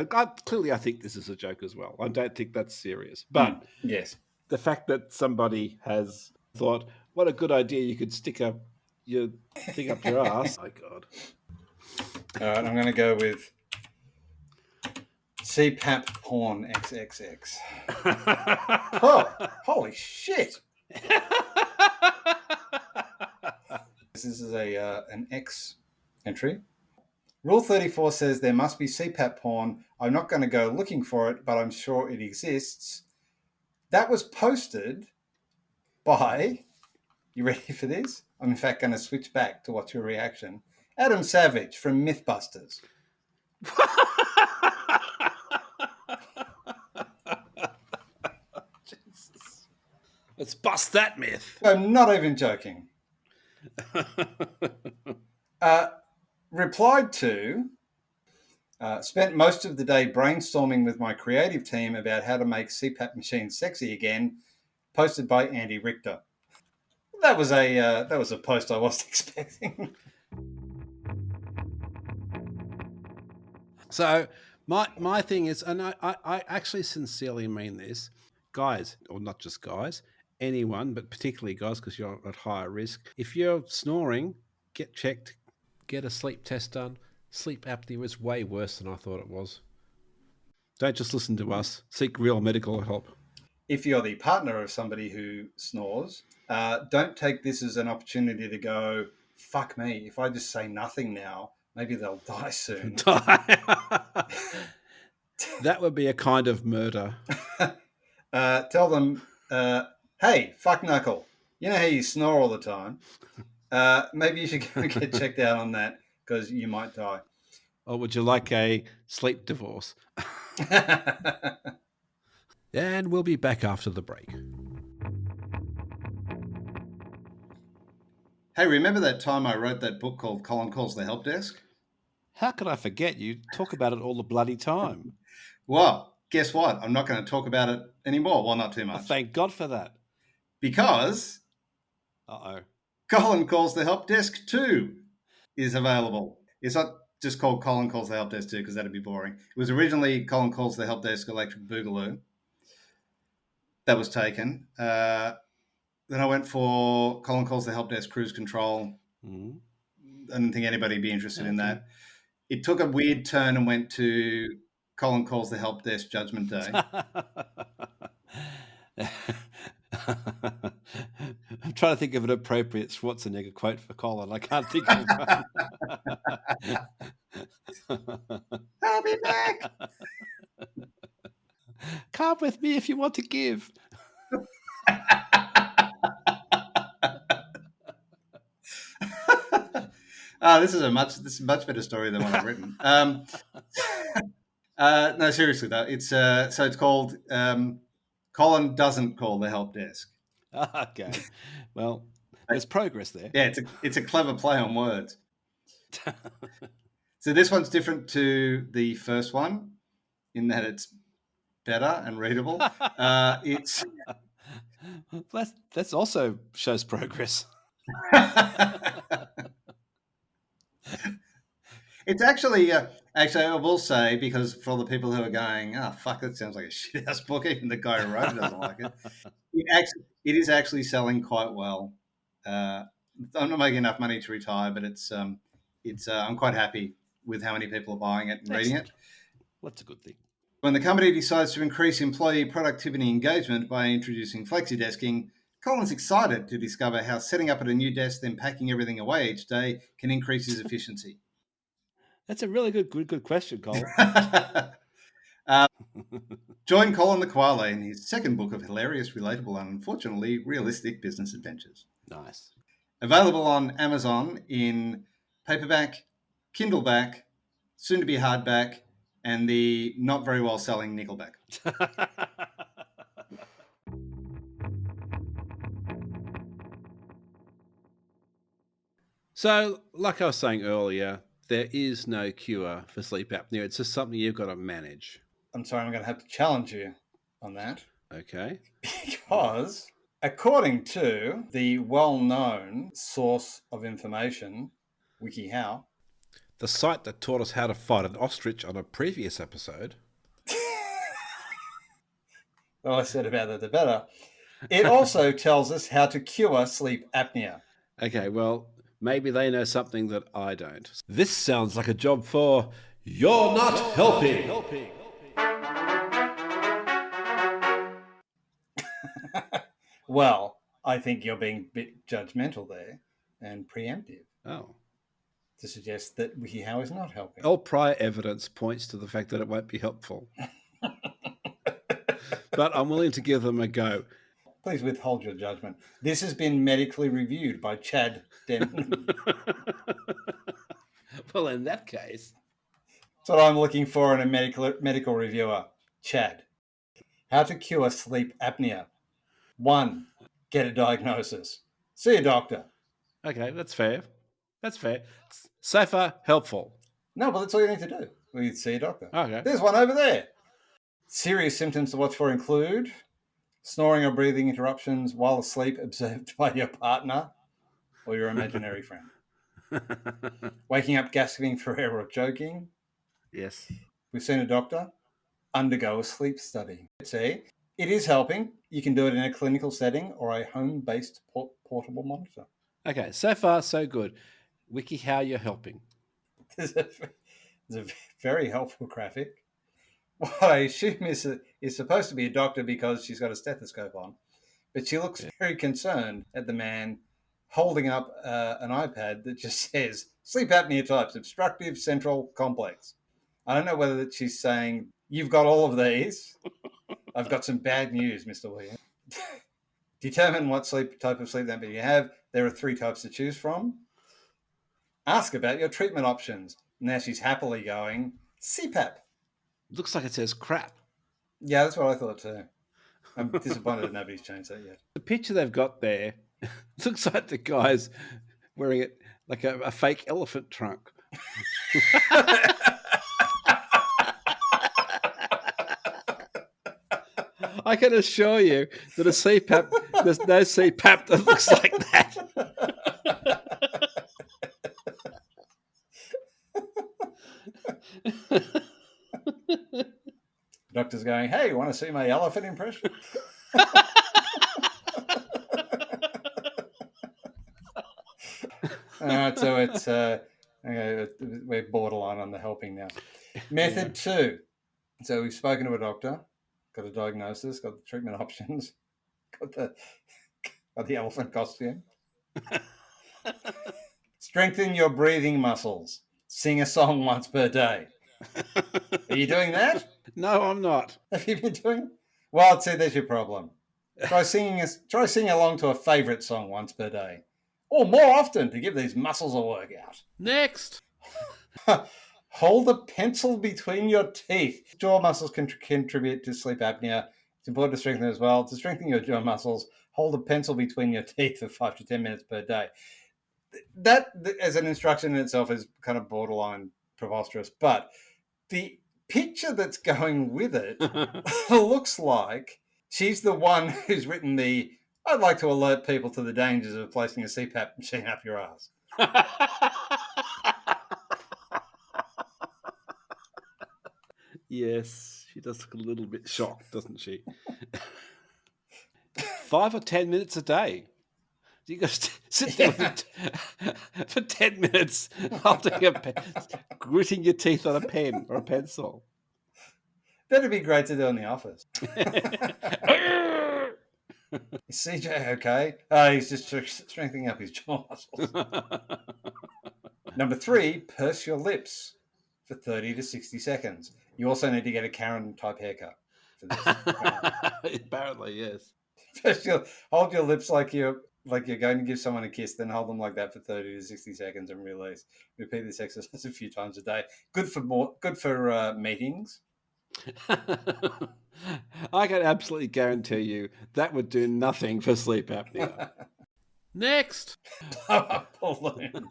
Clearly, I think this is a joke as well. I don't think that's serious. But yes, the fact that somebody has thought, what a good idea, you could stick your thing up your ass. Oh, my God. All right, I'm going to go with CPAP porn XXX. Oh, holy shit. This is an X entry. Rule 34 says there must be CPAP porn. I'm not going to go looking for it, but I'm sure it exists. That was posted by, you ready for this? I'm in fact going to switch back to what's your reaction. Adam Savage from Mythbusters. Jesus. Let's bust that myth. I'm not even joking. Replied to, spent most of the day brainstorming with my creative team about how to make CPAP machines sexy again, posted by Andy Richter. That was a post I wasn't expecting. So my thing is, and I actually sincerely mean this, guys, or not just guys, anyone, but particularly guys, because you're at higher risk. If you're snoring, get checked, get a sleep test done. Sleep apnea is way worse than I thought it was. Don't just listen to us. Seek real medical help. if you're the partner of somebody who snores, don't take this as an opportunity to go, fuck me, if I just say nothing now, maybe they'll die soon. That would be a kind of murder. Tell them, hey, fuck knuckle, you know how you snore all the time? Maybe you should go and get checked out on that because you might die. Or would you like a sleep divorce? And we'll be back after the break. Hey, remember that time I wrote that book called Colin Calls the Help Desk? How could I forget? You talk about it all the bloody time. Well, guess what? I'm not going to talk about it anymore. Well, not too much. Oh, thank God for that. Because Colin Calls the Help Desk 2 is available. It's not just called Colin Calls the Help Desk 2 because that'd be boring. It was originally Colin Calls the Help Desk Electric Boogaloo. That was taken. Then I went for Colin Calls the Help Desk Cruise Control. I didn't think anybody would be interested in that. It took a weird turn and went to Colin Calls the Help Desk Judgment Day. I'm trying to think of an appropriate Schwarzenegger quote for Colin. I can't think of one. I'll be back. Come with me if you want to give. This is a much better story than what I've written. No, seriously though, it's called Colin Doesn't Call the Help Desk. Okay, well, there's progress there. Yeah, it's a clever play on words. So this one's different to the first one in that it's better and readable. It's that's also shows progress. It's actually I will say, because for all the people who are going, oh fuck, that sounds like a shit house book, even the guy who wrote it doesn't like it. It is actually selling quite well. I'm not making enough money to retire, but it's I'm quite happy with how many people are buying it and reading it. Well, that's a good thing. When the company decides to increase employee productivity and engagement by introducing flexi-desking, Colin's excited to discover how setting up at a new desk, then packing everything away each day can increase his efficiency. That's a really good question, Colin. Join Colin the Koala in his second book of hilarious, relatable, and unfortunately realistic business adventures. Nice. Available on Amazon in paperback, Kindleback, soon to be hardback, and the not very well selling Nickelback. So, like I was saying earlier, there is no cure for sleep apnea. It's just something you've got to manage. I'm sorry, I'm going to have to challenge you on that. Okay. Because according to the well-known source of information, WikiHow, the site that taught us how to fight an ostrich on a previous episode. The less said about it, the better. It also tells us how to cure sleep apnea. Okay, well, maybe they know something that I don't. This sounds like a job for You're Not Helping. Well, I think you're being a bit judgmental there and preemptive. Oh. To suggest that WikiHow is not helping. All prior evidence points to the fact that it won't be helpful. But I'm willing to give them a go. Please withhold your judgment. This has been medically reviewed by Chad Denton. Well, in that case... That's what I'm looking for in a medical reviewer. Chad. How to cure sleep apnea. 1. Get a diagnosis. See a doctor. Okay, that's fair. That's fair. So far, helpful. No, but that's all you need to do. Well, you see a doctor. Okay. There's one over there. Serious symptoms to watch for include snoring or breathing interruptions while asleep observed by your partner or your imaginary friend. Waking up gasping for air or choking. Yes. We've seen a doctor. Undergo a sleep study. See, it is helping. You can do it in a clinical setting or a home-based portable monitor. Okay, so far, so good. WikiHow, you're helping. There's a very helpful graphic what I assume is supposed to be a doctor because she's got a stethoscope on, but she looks very concerned at the man holding up an iPad that just says sleep apnea types, obstructive central complex. I don't know whether she's saying, you've got all of these. I've got some bad news, Mr. Williams. Determine what type of sleep apnea you have. There are 3 types to choose from. Ask about your treatment options. Now she's happily going, CPAP. Looks like it says crap. Yeah, that's what I thought too. I'm disappointed that nobody's changed that yet. The picture they've got there looks like the guy's wearing it like a fake elephant trunk. I can assure you that a CPAP, there's no CPAP that looks like that. Doctor's going, hey, you want to see my elephant impression? So it's okay, we're borderline on the helping now. Method 2. So we've spoken to a doctor, got a diagnosis, got the treatment options, got the elephant costume. Strengthen your breathing muscles. Sing a song once per day. Are you doing that? No, I'm not. Have you been doing it? Well, see, there's your problem. Try singing along to a favourite song once per day. Or more often to give these muscles a workout. Next. Hold a pencil between your teeth. Jaw muscles can contribute to sleep apnea. It's important to strengthen as well. To strengthen your jaw muscles, hold a pencil between your teeth for 5 to 10 minutes per day. That, as an instruction in itself, is kind of borderline preposterous. But the picture that's going with it looks like she's the one who's written the, I'd like to alert people to the dangers of placing a CPAP machine up your ass. Yes, she does look a little bit shocked, doesn't she? 5 or 10 minutes a day. You got to sit there for 10 minutes holding gritting your teeth on a pen or a pencil. That'd be great to do in the office. Is CJ okay? He's just strengthening up his jaw muscles. Number 3, purse your lips for 30 to 60 seconds. You also need to get a Karen-type haircut for this. Apparently, yes. Hold your lips like you're going to give someone a kiss, then hold them like that for 30 to 60 seconds and release. Repeat this exercise a few times a day. Good for meetings. I can absolutely guarantee you that would do nothing for sleep apnea. Next. Blow up balloons.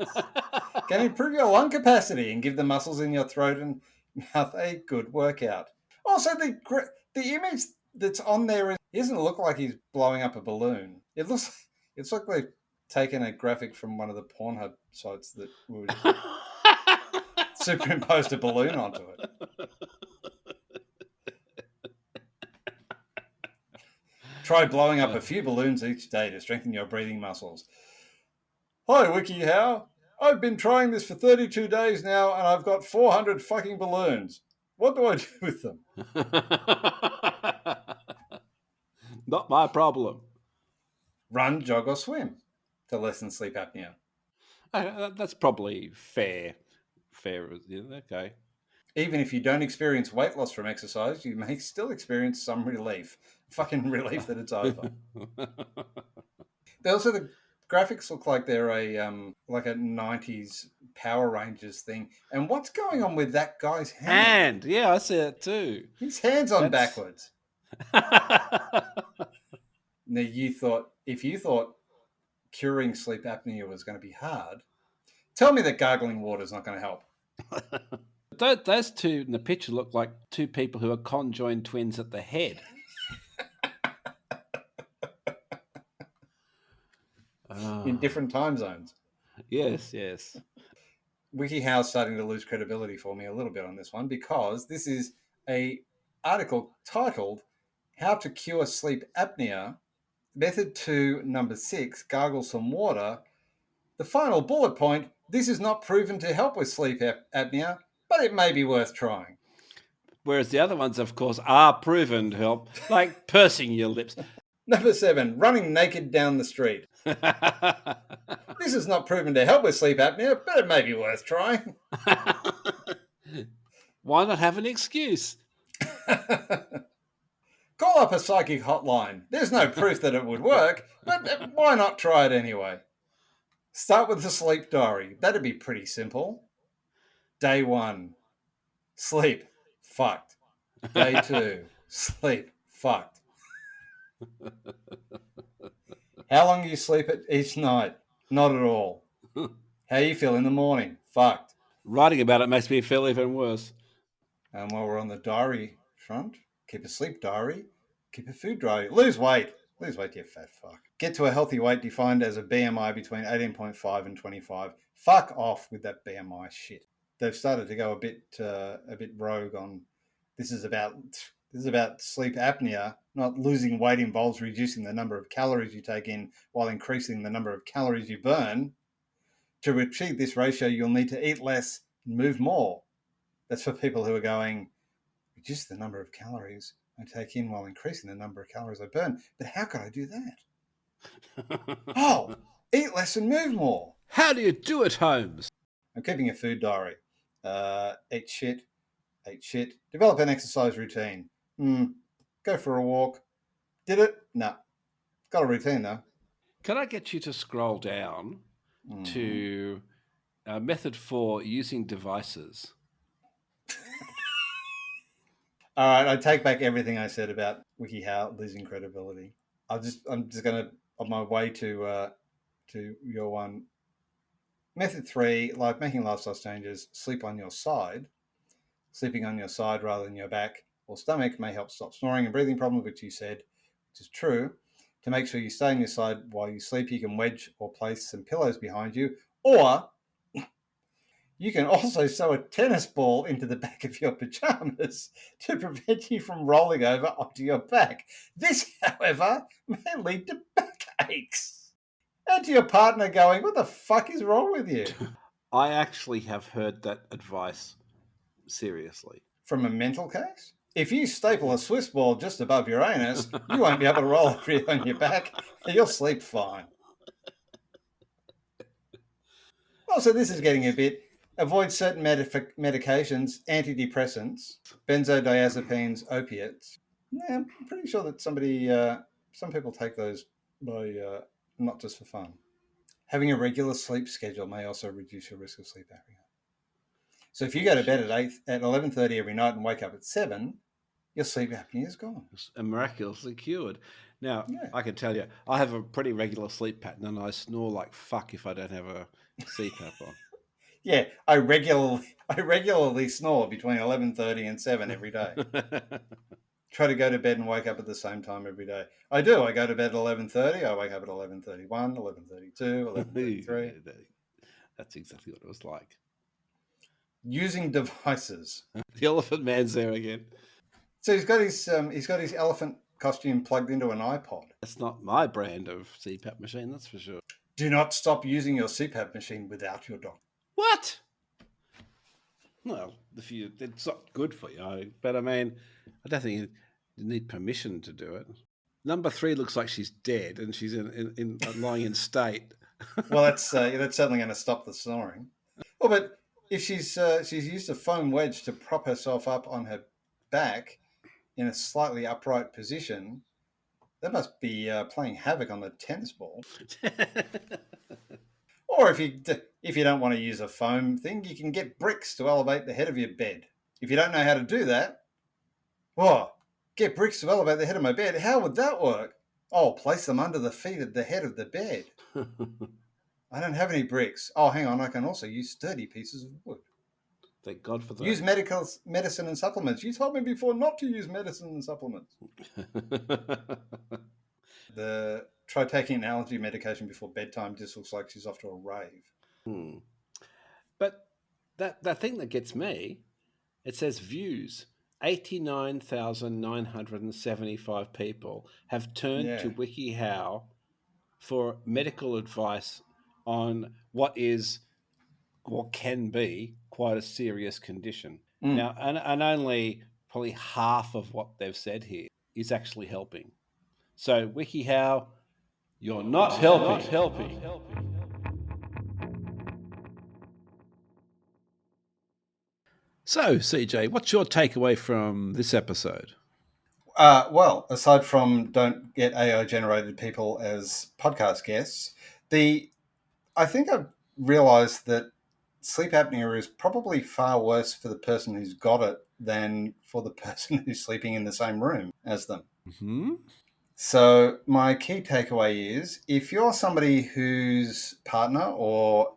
Can improve your lung capacity and give the muscles in your throat and mouth a good workout. Also, the image that's on there doesn't look like he's blowing up a balloon. It's like they've taken a graphic from one of the Pornhub sites that would superimposed a balloon onto it. Try blowing up a few balloons each day to strengthen your breathing muscles. Hi, WikiHow. I've been trying this for 32 days now, and I've got 400 fucking balloons. What do I do with them? Not my problem. Run, jog, or swim to lessen sleep apnea. That's probably fair. Okay. Even if you don't experience weight loss from exercise, you may still experience some relief. Fucking relief that it's over. The graphics look like they're a 90s Power Rangers thing. And what's going on with that guy's hand? Yeah, I see it too. His hand's on backwards. Now, if you thought curing sleep apnea was going to be hard, tell me that gargling water is not going to help. Those two in the picture look like two people who are conjoined twins at the head. In different time zones. Yes. WikiHow's starting to lose credibility for me a little bit on this one because this is a article titled How to Cure Sleep Apnea. Method 2, number 6, gargle some water. The final bullet point, this is not proven to help with sleep apnea, but it may be worth trying. Whereas the other ones, of course, are proven to help, like pursing your lips. Number 7, running naked down the street. This is not proven to help with sleep apnea, but it may be worth trying. Why not have an excuse? Call up a psychic hotline. There's no proof that it would work, but why not try it anyway? Start with the sleep diary. That'd be pretty simple. Day 1, sleep, fucked. Day 2, sleep, fucked. How long do you sleep each night? Not at all. How you feel in the morning? Fucked. Writing about it makes me feel even worse. And while we're on the diary front, keep a sleep diary, keep a food diary. Lose weight. Lose weight, you fat fuck. Get to a healthy weight defined as a BMI between 18.5 and 25. Fuck off with that BMI shit. They've started to go a bit rogue on this is about sleep apnea. Not losing weight involves reducing the number of calories you take in while increasing the number of calories you burn. To achieve this ratio, you'll need to eat less and move more. That's for people who are going, reduce the number of calories I take in while increasing the number of calories I burn. But how could I do that? Oh, eat less and move more. How do you do it, Holmes? I'm keeping a food diary. Eat shit. Develop an exercise routine. Go for a walk. Did it? No. Got a routine though. Can I get you to scroll down to method 4, using devices? All right, I take back everything I said about WikiHow losing credibility. I'm just gonna on my way to your one. Method 3, like making lifestyle changes, sleep on your side. Sleeping on your side rather than your back or stomach may help stop snoring and breathing problems, which you said, which is true. To make sure you stay on your side while you sleep, you can wedge or place some pillows behind you, or you can also sew a tennis ball into the back of your pajamas to prevent you from rolling over onto your back. This, however, may lead to backaches. And to your partner going, what the fuck is wrong with you? I actually have heard that advice seriously. From a mental case? If you staple a Swiss ball just above your anus, you won't be able to roll over on your back. You'll sleep fine. Also, this is getting a bit... Avoid certain medications, antidepressants, benzodiazepines, opiates. Yeah, I'm pretty sure that some people take those by not just for fun. Having a regular sleep schedule may also reduce your risk of sleep apnea. So if you go to bed at 11:30 every night and wake up at 7, your sleep apnea is gone. And miraculously cured. Now, Yeah. I can tell you, I have a pretty regular sleep pattern and I snore like fuck if I don't have a CPAP on. Yeah, I regularly snore between 11:30 and 7 every day. Try to go to bed and wake up at the same time every day. I do. I go to bed at 11:30. I wake up at 11:31, 11:32, 11:33. That's exactly what it was like. Using devices. The elephant man's there again. So he's got his elephant costume plugged into an iPod. That's not my brand of CPAP machine, that's for sure. Do not stop using your CPAP machine without your doctor. What? Well, it's not good for you, but I mean, I don't think you need permission to do it. Number 3 looks like she's dead and she's in lying in state. Well, that's certainly going to stop the snoring. Well, but if she's used a foam wedge to prop herself up on her back in a slightly upright position, that must be playing havoc on the tennis ball. Or if you don't want to use a foam thing, you can get bricks to elevate the head of your bed. If you don't know how to do that, get bricks to elevate the head of my bed. How would that work? Oh, place them under the feet at the head of the bed. I don't have any bricks. Oh, hang on. I can also use sturdy pieces of wood. Thank God for that. Use medicine and supplements. You told me before not to use medicine and supplements. Try taking an allergy medication before bedtime. Just looks like she's off to a rave. But that thing that gets me, it says views. 89,975 people have turned to WikiHow for medical advice on what is or can be quite a serious condition. Now, and only probably half of what they've said here is actually helping. So, WikiHow, you're not helping. So, CJ, what's your takeaway from this episode? Well, aside from don't get AI generated people as podcast guests, I think I've realized that sleep apnea is probably far worse for the person who's got it than for the person who's sleeping in the same room as them. Mm-hmm. So my key takeaway is if you're somebody whose partner or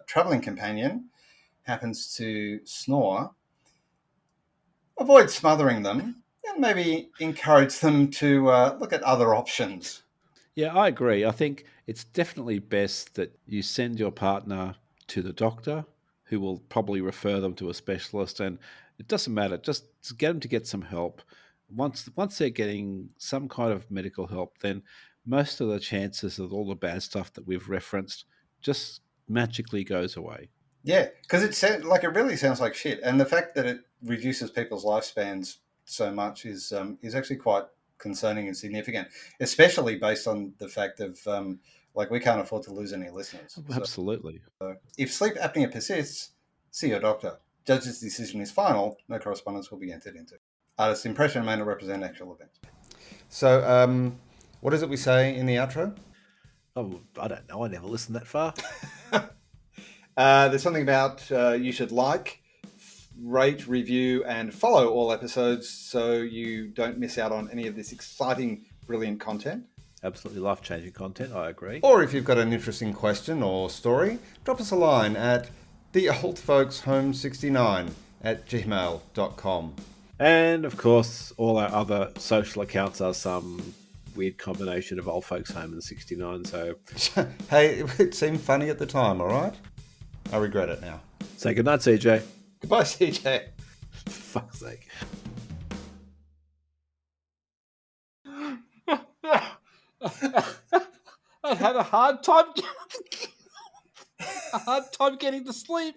traveling companion happens to snore, avoid smothering them and maybe encourage them to look at other options. Yeah, I agree. I think it's definitely best that you send your partner to the doctor, who will probably refer them to a specialist. And it doesn't matter; just get them to get some help. Once they're getting some kind of medical help, then most of the chances of all the bad stuff that we've referenced just magically goes away. Yeah, because it really sounds like shit, and the fact that it reduces people's lifespans so much is actually quite concerning and significant, especially based on the fact of we can't afford to lose any listeners. Absolutely. So if sleep apnea persists, see your doctor. Judge's decision is final. No correspondence will be entered into. Artist's impression may not represent actual events. So, what is it we say in the outro? Oh, I don't know. I never listened that far. There's something about you should like, rate, review, and follow all episodes so you don't miss out on any of this exciting, brilliant content. Absolutely life-changing content, I agree. Or if you've got an interesting question or story, drop us a line at theoldfolkshome69@gmail.com. And, of course, all our other social accounts are some weird combination of Old Folks Home and 69, so... Hey, it seemed funny at the time, all right? I regret it now. Say goodnight, CJ. Goodbye, CJ. For fuck's sake. I had a hard time getting to sleep.